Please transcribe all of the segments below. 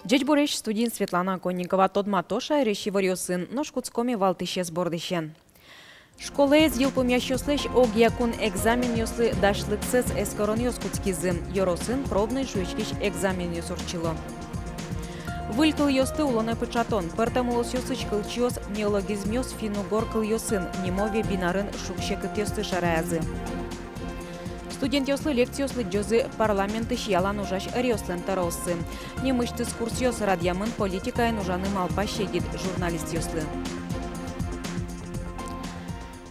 Дядь Бориш, студент Светлана Конникова, Тодматоша, Решиворио сын, но шкутскоми валтыше сбордыщен. Школеец елпомящослеш огьякун экзамен ёслы дашлыксыз эскорон ёскутскизым, ёросын пробный шуечкиш экзамен ёсурчило. Вылькал ёсты улоне пычатон, пертамулос ёсыч кылчиос неологизмёс финугор кыл ёсын, немове бинарын шукшекыт ёсты шараязы. Студент ёслы лекциёслы джозы парламентыш ялан ужаш риослен тароссы. Немыш дискурс ёс радиамын политикай нужаны малпа щегит журналист ёслы.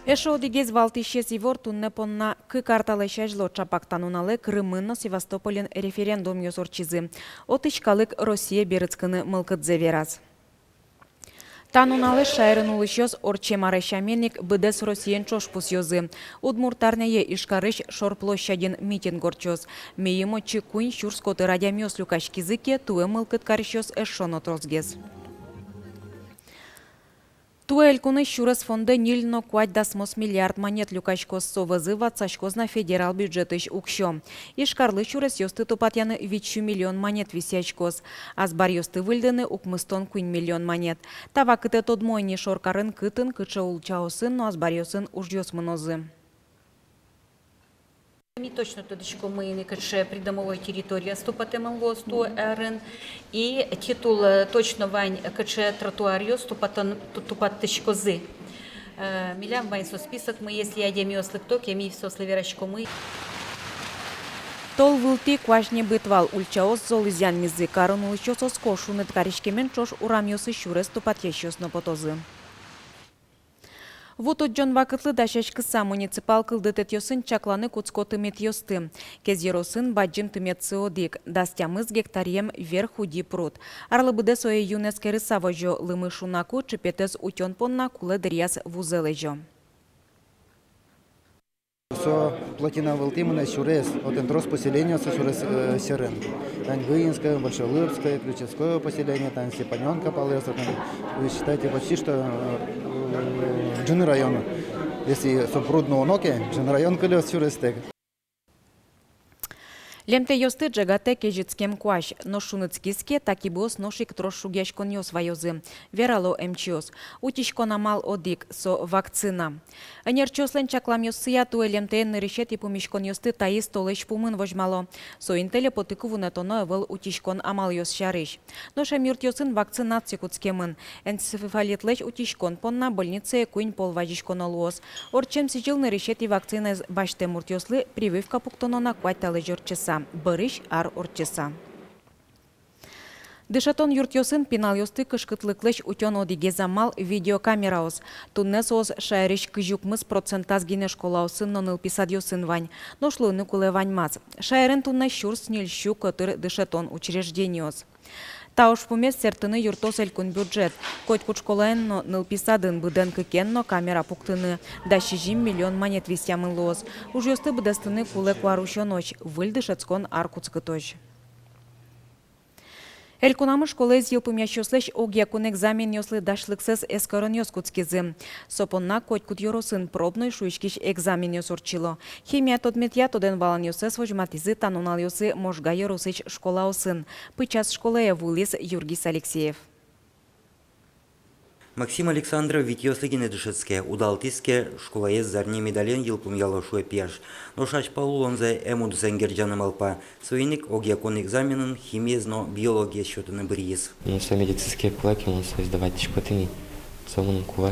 Эшо одигез валтище сивор тунне понна кы карталешаж лочапактануналы Крымынно Севастополен референдум ёсорчизы. Отычкалык Россия берыцкыны мылкыдзе вераз. Тануналы шайрын улышёс орчемарешаменник быдес Россиен чошпус ёзы. Удмуртарнее ишкарыш шорплощаден митинг горчёс. Мейемочи куин щурскоты радиамёс люкашкизыке туэ мылкыд карышёс эшон отрозгез. Туэль куны щурас фонды нильно куать дасмос миллиард монет люкачкос совызы ватсашкос на федерал бюджетыш укщо. Ишкарлы щурас ёсты тупатяны вичу миллион монет висячкос. Азбар ёсты выльдыны укмыстон куин миллион монет. Тава кыты тодмойни шоркарын кытын кыча улчаосын, но азбар ёсын уж ёсмынозы. Ми точно тодичко ми каче придомової території ступатимем госту ерен і титул точно вань каче тротуаріо ступатичко зи. Мілям вань со список ми, якщо я дімі ослипток, я мій все сливерачко ми. Тол вылти квашне бытвал ульчаос золызян мизы карын улычос оскошу неткаришкемен чош урамьосы щурес тупатещос на потозы. Вот от Джон Вакытлы дашашкыса муниципал кылдытет ёсын чакланы куцко тымет ёсты. Кезеросын баджим тымет сыодик. Дастямыз гектарием вверх худи пруд. Арлыбыде сое юнескері савожо лымы шунаку чепетез утен понна куле дыряс вузележо. Со плотина вылтимына сюрес, от энтрос поселения со сюрес серен. Тань Выинское, Большелыбское, Ключевское поселение, там Степаненко, Полеса. Вы считаете почти что Джин район. Если сопрудного ноки, Джин район колес сюрестек. Лемте ёсты джагате кежицкем куаш, но шуныцкиске таки бос ношик трошугяшкон ёс вайозы. Верало МЧОС. Утишкон амал одик со вакцина. Энерчослен чаклам ёсыя туэ лемте нырышет и пумишкон ёсты таис толеш пумын вожмало. Со интеле потыку вунетоно эвел утишкон амал ёс шарыш. Ноша мюрт ёсын вакцинация куцкемын. Энцефалитлеш утишкон понна больнице куин полважишкон олуос. Орчем сижил нырышет и вакцина баште мурт ёслы прививка пуктонона квайталы жорчеса. Барыш ар орчеса. Дышатон юртёсын пинал ёсты кышкытлыклыш утён одигезамал видеокамераос. Туннесос шайрыш кыжукмыз процентаз гине школаусын ноныл писад ёсын вань. Ношлыны куле ваньмаз. Шайрын тунна щурс нильщу котыр дышатон учреждениос. Тауш пумес сертыны юртос элькун бюджет. Коть кучколаенно ныл писадын быден кыкенно камера пуктыны. Да 6 миллион монет висямын лоз. Уж ёсты быдастыны куле куарущо ночь. Выльдышецкон аркуцкыточ. Элькунамы школез елпумящослеш огьякун экзамен ёслы дашлыксыз эскорон ёскутскизы. Сопонна коть кут ёросын пробной шуичкиш экзамен ёсорчило. Химия тодметья тоден валан ёсыз вожматизы танунал ёсы можга ёросыч школа осын. Пычас школая вулис Юргис Алексеев. Максим Александров Витьёслыгине дышецке, удалтиске школаез зарне медален елпум ялошуе пеш. Но шач паулонзе эмуд зенгерджана малпа. Своиник огьякон экзаменын химиезно биология счетаны бриез. Ну, все медицинские кулаки, он свой сдавать шкотыни. Сомын кула,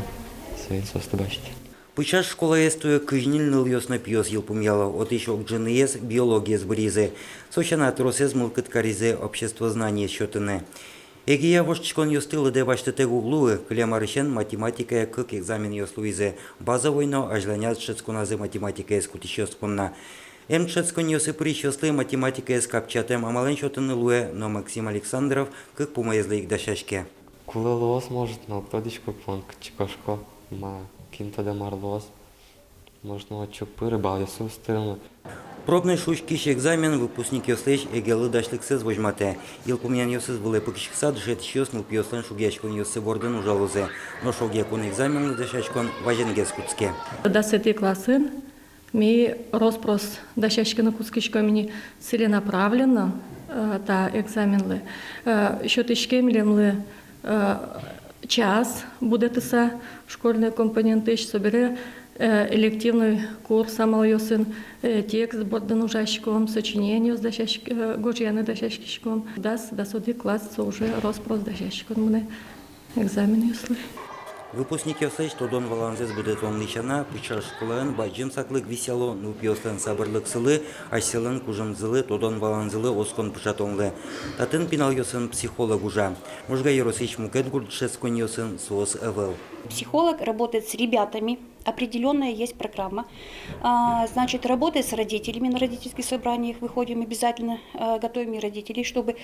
своин состабашки. Пычас школаез туе кыжнильныл ёсна пьёс елпум яла, от еще джинез биология с бризе. Сочана тросез мылкыт каризе общество знания счетаны. Эгия вошчкон ёстылы де баштетегу углуы, клемарышен математикая кык экзамен ёслуизе. Базовойно ажланят шецкуназы математикая скутищёскунна. Шецкон ёсы прищёслы математикая скапчатем амален шотыны луэ, но Максим Александров кык пумаезлы их дашашке. Кулылос может, но ктодичко планк чикошко, ма кинто де марлос. Можно отчупы рыбал ёсу стылны. Пробный шушкиш экзамен выпускник ёслеш эгелы дашлыксыз вожмате. Илпумян ёсыз вылы пыкшикса дышет щёсныл пьёслен шугячкон ёсы бордын ужалузе. Но шугякон экзамен дышачкон важенгез куцке. 10 классын ми роспрос дашашкины кускичко мені целенаправленно та екзаменли. Що тишкемлемли час буде тиса школьний компонент, собере элективный курс самалйосын текст бордан ужащиком, сочинение с дощащиком, гожьяны дощащиком, да соди класс уже роспрос дощащиком мне экзамены если. Випускники осей, що дон валанзес буде тонличана, під час школен, баджим саклик весело, ну піослен сабырлык сылы, аш селен кужым зылы, то дон валанзылы оскон пышатонлы. Татын пинал йосын психолог уже. Можга еросич мукет гурдшескон йосын соос эвел. Психолог работает с ребятами, определенная есть программа. Значит, работает с родителями, на родительских собраниях выходим обязательно, готовим и родителей, чтобы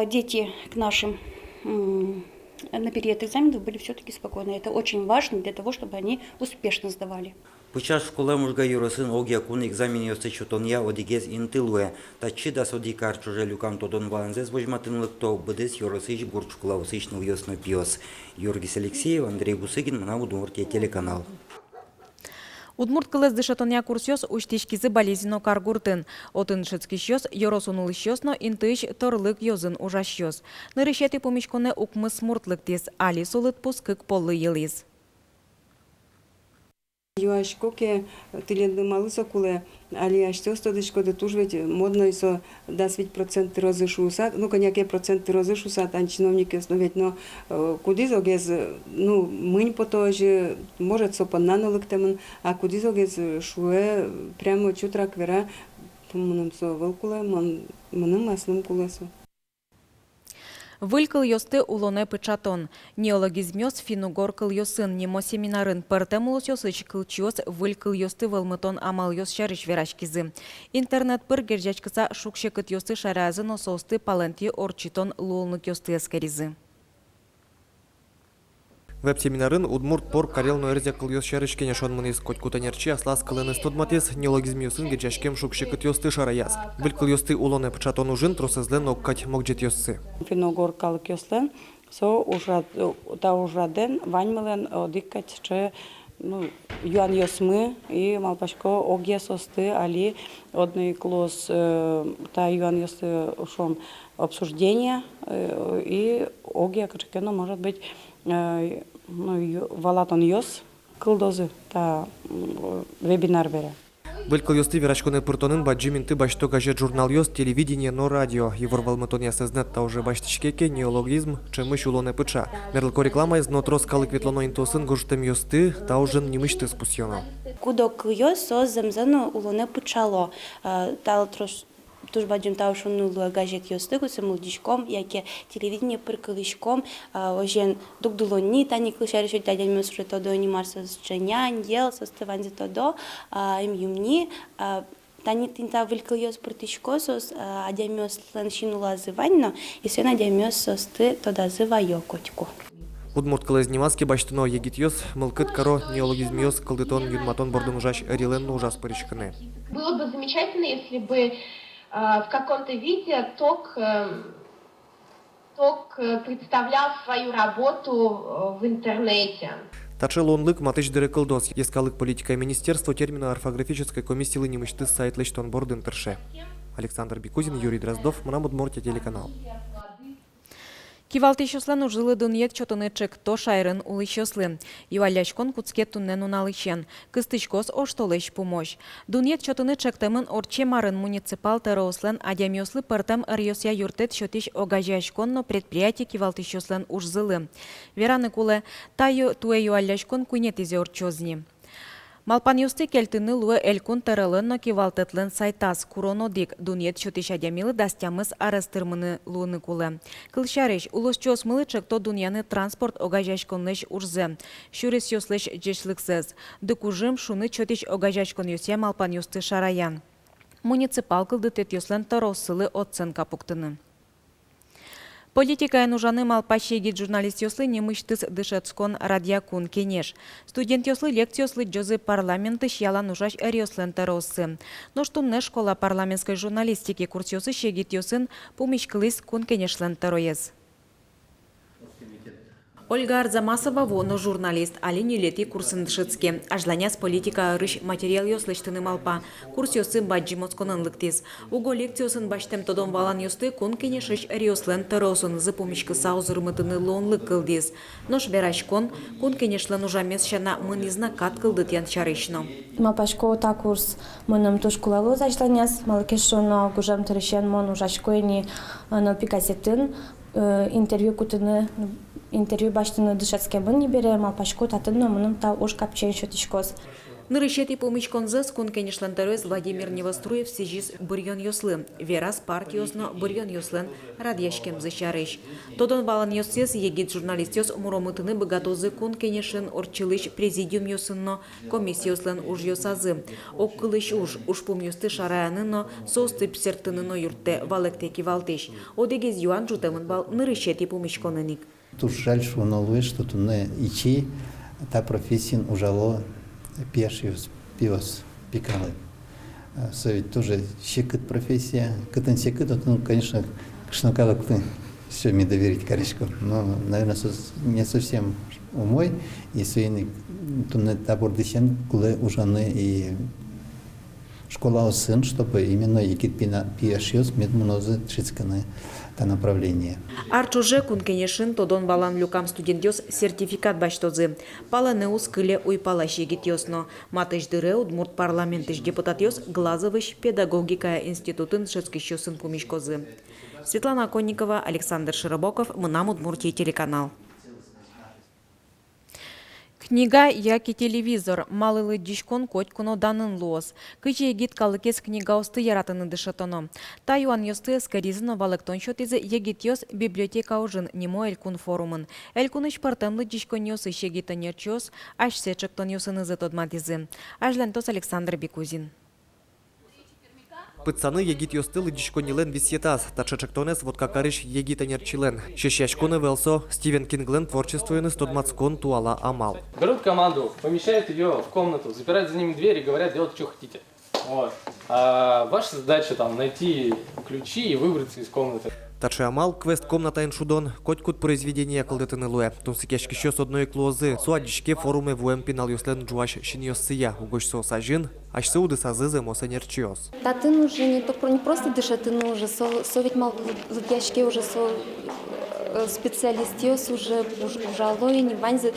дети к нашим на период экзаменов были все-таки спокойны. Это очень важно для того, чтобы они успешно сдавали. Під час школи можга еросин огякун екзамен йосы чутонья одигез интылуэ. Та чида содикар чуже люкам то дон валанзес вожматынлык то быдыс еросыч бурчкула усычныл йосно пиос. Юргис Алексеев, Андрей Бусыгин, мына Удмуртия телеканал. Удмурт кылыз дышатоня курсёс уштишкизы болезненно каргуртын. Отын шыцкищёс, йоросунулышёсно интыш торлык йозын ужащёс. Нырышети помещконе укмыс муртлык тес, али солыт пускык поллы елиз. Юашкоке тиленды малыса куле, али аштёс тодышко да туж ведь модно исо дас ведь проценты разышуса, ну коняке проценты разышуса, тан чиновники основать, но куди зогез, ну мынь потоже, может сопаннанылык темен, а куди зогез шуе прямо чутрак вера, мыным со вылкуле, мыным масным кулесо. Вылькыл йосты улоне пычатон. Неологизмёс финугоркыл йосын немо семинарын пыртемулос йосыч кылчёс вылькыл йосты вылмытон амал йос шарыш верашкизы. Интернет пыр гержачкыса шукшекыт йосты шаразы нососты паленти орчитон лулнык йосты эскеризы. Веб-семинарын Удмурт пор карелно эрзе кылйос шәрішкене шонмыныз котькутанерчи аслас кылыны студматес неологизмиусын геджашкем шукшекыт йосты шараяз. Бүл кылйосты улоны пычатон ужын тросызлен оккать могджет йоссы. Финогоркалык йослен, со ужраден ваньмылен диккать че юан йосмы и малпашко огья состы али одный клосс та юан йосты ушом обсуждения и огья качкено может быть валатон йос кылдозы та вебинар бере. Бүл кылйосты верашконы пыртонын баджиминты башто газет журнал йос, телевидение, но радио. Евор валмытон ясызнет та уже баштышкеке неологизм, чемыш улоны пыча. Мерлко реклама из нотрос калык ветлоно интосын гурштем йосты, та уже немышты спусьоно. Кудок йос со замзану улоне пычало. Тал трош туж баджим та ушунула газет йосты гусем лудичком, яке телевидение пыркылышком, ожен дугдулони тани клышарышо дядям мёсры тодо анимарса сченян дел состыванзе тодо им юмни тани тинта вылькыл йос пыртышко сос адямёс ланшинула зыванно и сен адямёс состы тода зывайо котьку. Удмурт кылыз немаски баштыно егит йос, мылкыт каро неологизм йос кылдытон юнматон бордын ужаш эрилен ужас пырышкыны. Было бы замечательно, если бы в каком-то виде ТОК представлял свою работу в интернете. Тачел онлык матыш дырекылдос, ескалык политика министерства термина орфографической комиссии немышты сайт лештон бордын тырше. Александр Бекузин, Юрий Дроздов, Мына Удмуртия телеканал. Кивалты щослен ужилы дуньек чотонычек то шайрын улы щослы. Юаляшкон куцке туннен уналычен. Кыстычкос оштолыш помощь. Дуньек чотонычек темен орче марын муниципал терослен адямёслы пыртем ырьося юртет щотиш огажашконно предприятие кивалты щослен ужзылы. Вераны куле таю туэ юаляшкон куйнетизе орчозни. Малпан юсты келтыны луэ элькун тарылынно кивалтетлен сайтас куронодик дуньет чотиш адямилы дастямыз арастырмыны луны куле. Кылшарыш улосчос мылычек то дуньяны транспорт огажашконлыш урзе. Шурис йослыш джешлыксыз. Дыкужым шуны чотиш огажашкон юсе малпан юсты шараян. Муниципал кылдытет йослен тароссылы оценка пуктыны. Политикая нужаны малпащеги журналист йослы немыштыз дышецкон радиакун кенеш. Студент йослы лекциослы джозы парламенты шьяла нужаш эрьослен тароссы. Но штунне школа парламентской журналистики курс йосы щегит йосын помещкылыс кун кенешлен тароез. Ольга Арзамасова воно журналист, Алине лети курсын шыцке. Ажланяс политика рыш материал ёслыштыны малпа. Курс ёсы баджи москонын лыктез. Уго лекциясын баштем тодон валан ёсты кон кенешыш риослен таросын за помощкы саузырмытыны лонлык кылдез. Нош верашкон кон кенешлен ужамес шана мынизна кат кылдыт ян чарышно. Мапашко та курс мыным тушкулалу ажланяс малкешоно гужам тырышен мон ужашкоени но пикасетін интервью кутыны интервью баштыны дышацке бын не бере мапашко татыны мыным та уж капчен шотишкоз. Нырышети помычконзес кон кенешлен тарыз Владимир Невоструев сижис бурьон ёслы. Верас партиосно бурьон ёслен радьяшкем зачарыш. Тодон валан ёсес егит журналист ёс муромытыны богатозы кон кенешен орчылыш президиум ёсынно комиссиослен уж ёсазы. Оккылыш уж помюсты шараяныно состы псертыныно юртте валектеки валтыш. Одегез юан жутемын бал нырышети помычконеник. Туж жаль, что он алует, что тут не ичи, та профессия ужало пешиус, пиос, пикалы. Совет тоже щекот профессия, кытын щекот, ну, конечно, шнукало все мне доверить корешку, но, наверное, не совсем умой, и свойный тут табор десен, куле ужаны и школа сын, чтобы именно егит пиашиус медмунозы шицканы. Это направление. Арчуже кун кенешин тодон валан люкам студентёс сертификат баштозы. Паланеус кыле уйпала шегит ёсно. Матыш дыре удмурт парламентыш депутат ёс Глазовыш педагогика институтын шецкищёсын кумишкозы. Светлана Конникова, Александр Широбоков, Мынам Удмуртия телеканал. Книга яки телевизор, малылы дишкон котькуно данын лоос. Кыче егит калыкес книга осты яратыны дышатоно. Та юан ёсты скаризыно валыктон шотизы егит ёс библиотека ужын немо элькун форумын. Элькуныш партемлы дишкон ёсы шегитон ёрчёс, аш сечектон ёсынызы тодматизы. Ажлентос Александр Бекузин. Пыцаны егит ёстылы дишконилен висетас, тачачектонес вот какариш егитанерчилен. Шещашконы велсо Стивен Кинглен творчествуены стодмацкон туала амал. Берут команду, помещают ее в комнату, запирают за ними дверь и говорят, делать, что хотите. Вот. А ваша задача там найти ключи и выбраться из комнаты. Тачи амал квест комната эншудон, котькут произведения колдетыны луэ. Тунсикешки щё с одной клозы, суадишке форумы вуэм пинал юслен джуаш шиньёссыя, угош со сажин, аж сауды сазызы мосанерчиос. Татын уже не просто дышатын уже, совет мал лудяшке уже специалистиос уже ужалой не ваньзы,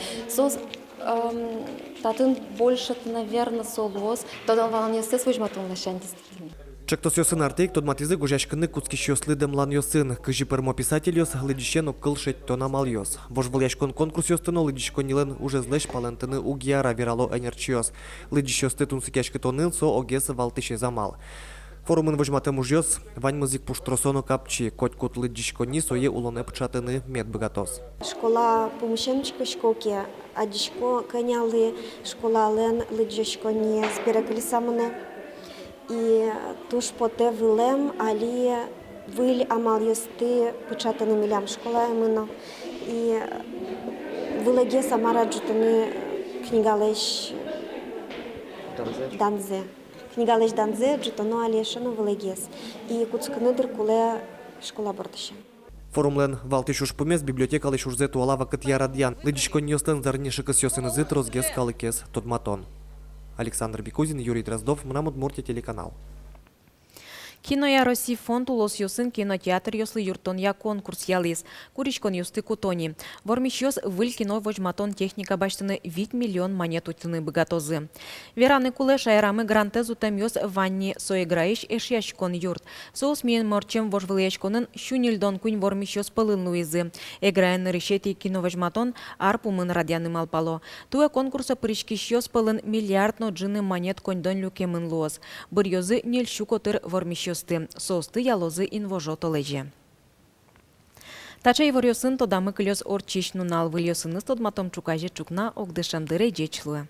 татын больше, наверное, солос, тогда вам не стес возьматун лашан действительно. Чектос ёсын артек тодматизы гужашкыны куцкиш ёслы демлан ёсын, кыжи пермо писатель ёс глядищен оккылшет тонамал ёс. Вож был яшкон конкурс ёстыно лыдишконилен уже злэш палентыны угиара вирало энерчиос. Лыдиш ёсты тунсикешкы тонын со огесы валтыше замал. Форумын вожматым уж ёс, вань музик пуштросону капчи, котькут лыдишкони сое улоне пчатыны медбогатос. Школа помощенчика школки, а дишко конялы, школа лен лыдишкони зберегли самоне. І туж поте вилем, алі виль амал йости початани мілям школа іменно. І вилеге сама раджутани книгалеш данзе. Книгалеш данзе, джутано алешано вилегес. І куцканидр куле школа бортище. Форумлен валтишуш помес библиотека лишуш зету алава кыт ярадьян. Лыдишкон ёстен зарнишыкыс ёсыны зыт розгес калыкес тодматон. Александр Бекузин, Юрий Дроздов, Мынам Удмуртия телеканал. Киноя России фонд улос юсын кинотеатр ёслы юртон я конкурс ялис. Куричкон юсты кутони. Вормиш ёс выль кино вожматон техника баштыны 8 миллион монет утыны богатозы. Вераны кулеш айрамы грантезу там ёс ванни соиграиш эшяшкон юрт. Соус миен морчем вожвылячконын щунильдон кунь вормиш ёс пылын луизы. Эграен решети кино вожматон арпумын радяны малпало. Туя конкурса причкиш ёс пылын миллиардно джины монет коньдон люкемын луос. Бір ёзы нельщукотыр вормиш Состы ялозы инвожото леже. Тачай ворёсын тодамы клёс орчишну нал вылёсыны стодматом чукаже чукна огдышандыре жечлы.